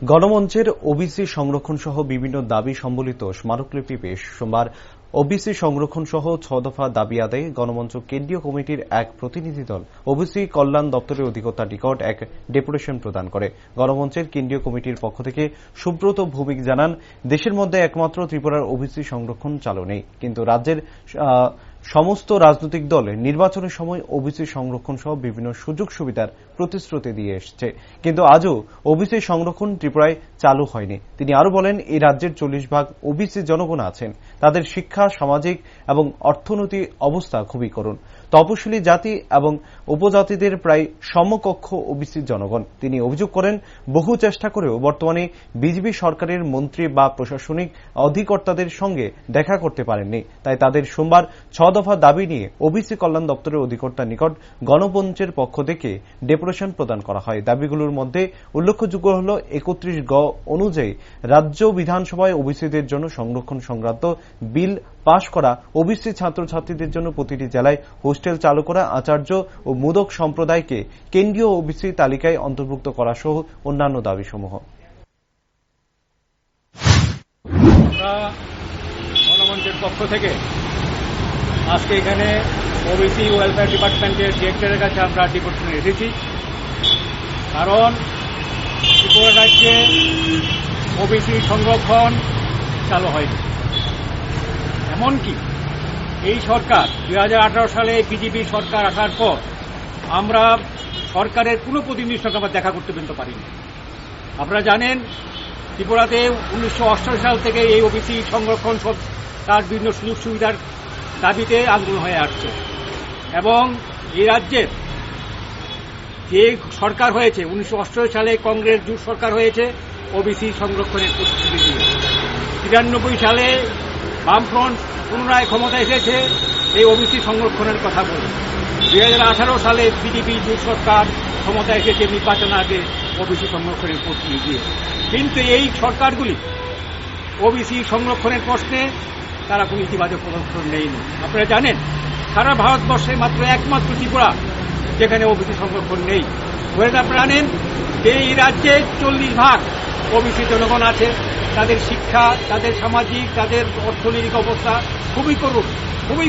গণমঞ্চের OBC সংরক্ষণ সহ বিভিন্ন দাবি সম্বলিত স্মারকলিপি পেশ সোমবার ওবিসি সংরক্ষণ সহ ৬ দফা দাবি আদায়ে গণমঞ্চ কেন্দ্রীয় কমিটির এক প্রতিনিধি দল ওবিসি কল্যাণ দপ্তরের অধিকর্তার নিকট এক ডেপুটেশন প্রদান করে। গণমঞ্চের কেন্দ্রীয় কমিটির পক্ষ থেকে সুব্রত ভৌমিক জানান, দেশের মধ্যে একমাত্র ত্রিপুরার ওবিসি সংরক্ষণ চালু নেই, কিন্তু রাজ্যের সমস্ত রাজনৈতিক দল নির্বাচনের সময় ওবিসি সংরক্ষণ সহ বিভিন্ন সুযোগ সুবিধার প্রতিশ্রুতি দিয়ে এসেছে, কিন্তু আজও ওবিসি সংরক্ষণ ত্রিপুরায় চালু হয়নি। তিনি আরও বলেন, এই রাজ্যের 40% ওবিসি জনগণ আছেন, তাদের শিক্ষা, সামাজিক এবং অর্থনৈতিক অবস্থা খুবই করুণ। তপশিলি জাতি এবং উপজাতিদের প্রায় সমকক্ষ ওবিসি জনগণ। তিনি অভিযোগ করেন, বহু চেষ্টা করেও বর্তমানে বিজেপি সরকারের মন্ত্রী বা প্রশাসনিক অধিকর্তাদের সঙ্গে দেখা করতে পারেননি। তাই তাদের সোমবার ৬ দফা দাবি নিয়ে ওবিসি কল্যাণ দপ্তরের অধিকর্তার নিকট গণমঞ্চের পক্ষ থেকে ডেপুটেশন প্রদান করা হয়। দাবিগুলোর মধ্যে উল্লেখযোগ্য হল ৩১ গ অনুযায়ী রাজ্য বিধানসভায় ওবিসিদের জন্য সংরক্ষণ সংক্রান্ত বিল পাশ করা, ওবিসি ছাত্রছাত্রীদের জন্য প্রতিটি জেলায় হোস্টেল চালু করা, আচার্য ও মুদক সম্প্রদায়কে কেন্দ্রীয় ওবিসি তালিকায় অন্তর্ভুক্ত করা সহ অন্যান্য দাবিসমূহ। গণমঞ্চের পক্ষ থেকে আজকে এখানে ওবিসি ওয়েলফেয়ার ডিপার্টমেন্টের ডিরেক্টরের কাছে আমরা ডেপুটেশন এসেছি। কারণ ত্রিপুরা রাজ্যে ওবিসি সংরক্ষণ চালু হয়নি। এমনকি এই সরকার 2018 সালে বিজেপি সরকার আসার পর আমরা সরকারের কোনো প্রতিনিধির সঙ্গে আমরা দেখা করতে পর্যন্ত পারিনি। আপনারা জানেন, ত্রিপুরাতে 1988 সাল থেকে এই ওবিসি সংরক্ষণ সব তার বিভিন্ন সুযোগ সুবিধার দাবিতে আন্দোলন হয়ে আসছে এবং এই রাজ্যের যে সরকার হয়েছে 1988 সালে কংগ্রেস জোট সরকার হয়েছে ওবিসি সংরক্ষণের প্রতিশ্রুতি দিয়ে। 93 সালে বামফ্রন্ট পুনরায় ক্ষমতা এসেছে এই ওবিসি সংরক্ষণের কথা বলে। 2018 সালে বিজেপি জোট সরকার ক্ষমতা এসেছে নির্বাচন আগে ওবিসি সংরক্ষণের প্রতিশ্রুতি দিয়ে। কিন্তু এই সরকারগুলি ওবিসি সংরক্ষণের প্রশ্নে তারা কোনো ইতিবাচক পদক্ষেপ নেয়নি। আপনারা জানেন, সারা ভারতবর্ষে একমাত্র ত্রিপুরা যেখানে ওবিসি সংরক্ষণ নেই। আপনারা জানেন যে এই রাজ্যে 40% ওবিসি জনগণ আছে, তাদের শিক্ষা, তাদের সামাজিক, তাদের অর্থনৈতিক অবস্থা খুবই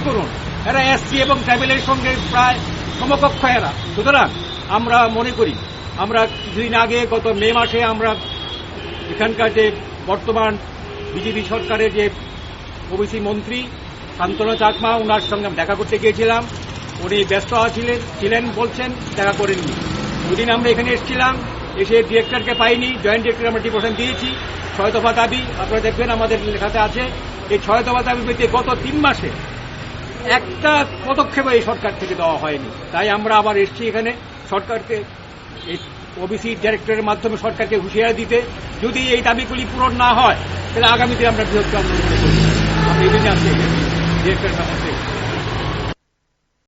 করুণ। এরা এসসি এবং ট্রাইবেলের সঙ্গে প্রায় সমকক্ষ এরা। সুতরাং আমরা মনে করি, আমরা কিছুদিন আগে গত মে মাসে আমরা এখানকার যে বর্তমান বিজেপি সরকারের যে ওবিসি মন্ত্রী শান্তনু চাকমা, ওনার সঙ্গে দেখা করতে গিয়েছিলাম। উনি ব্যস্ত ছিলেন বলছেন, দেখা করেননি। দুদিন আমরা এখানে এসেছিলাম, এসে ডিরেক্টরকে পাইনি। জয়েন্ট ডিরেক্টর আমরা ডেপুটেশন দিয়েছি। ৬ দফা দাবি আপনারা দেখবেন আমাদের লেখাতে আছে। এই ৬ দফা দাবির মধ্যে গত 3 মাসে একটা পদক্ষেপ এই সরকার থেকে দেওয়া হয়নি। তাই আমরা আবার এসেছি এখানে সরকারকে, এই ওবিসি ডিরেক্টরের মাধ্যমে সরকারকে হুঁশিয়ারি দিতে, যদি এই দাবিগুলি পূরণ না হয় তাহলে আগামীতে আমরা বৃহত্তর আন্দোলন করব। আমরা এই জন্য আসছি ডিরেক্টরের কাছে।